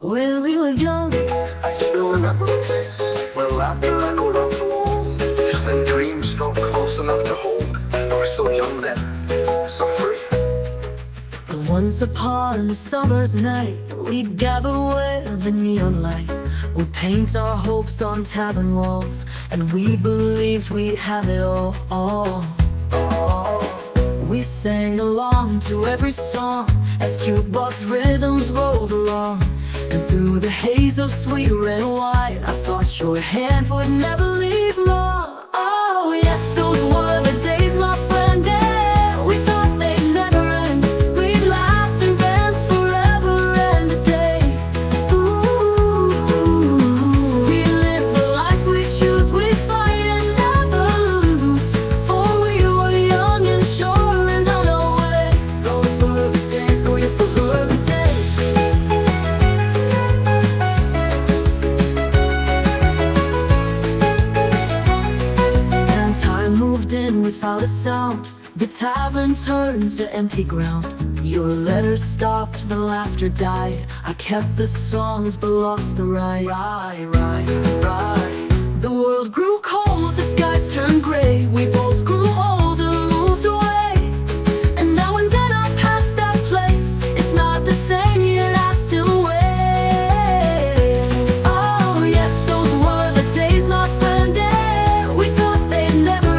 When we were young, I still remember the days when laughter echoed off the walls, when dreams felt close enough to hold. We were so young then, so free. once upon a summer's night, we'd gather where the neon light would paint our hopes on tavern walls, and we believed we'd have it all. We sang along to every song as jukebox rhythms rolled along. And through the haze of sweet red wine, I thought your hand would never leave more. Oh yes, those were the days, my friend, yeah. We thought they'd never end. We'd laugh and dance forever and a day. Ooh, we live the life we choose, we fight and never lose. For we were young and sure and on our way. Those were the days, oh yes, those were the days. Moved in without a sound. The tavern turned to empty ground. Your letters stopped, the laughter died. I kept the songs but lost the ride. The world grew cold, the skies turned gray. We both grew old and moved away. And now and then I pass that place. It's not the same, yet I still wait. Oh yes, those were the days, my friend, yeah. We thought they'd never.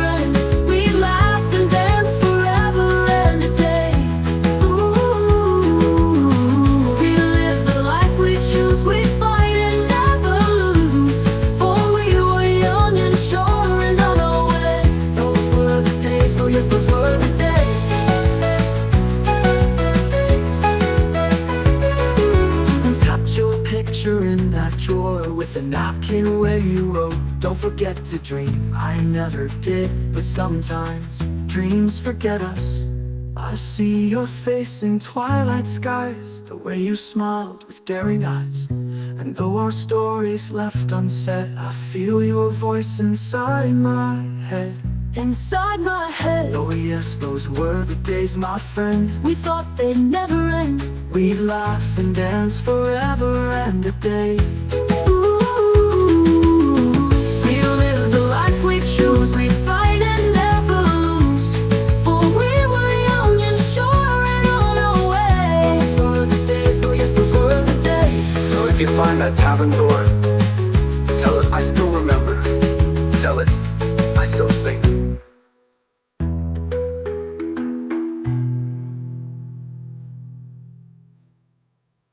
In that drawer with a napkin where you wrote, "Don't forget to dream." I never did, but sometimes dreams forget us. I see your face in twilight skies, the way you smiled with daring eyes. And though our stories left unsaid, I feel your voice inside my head. Inside my head. Oh yes, those were the days, my friend. We thought they'd never end. We'd laugh and dance forever and a day. Ooh, we live the life we choose. We fight and never lose. For we were young and sure and on our way. Those were the days, oh yes, those were the days. So if you find that tavern door, tell it I still remember. Tell it I still sing.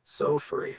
So free.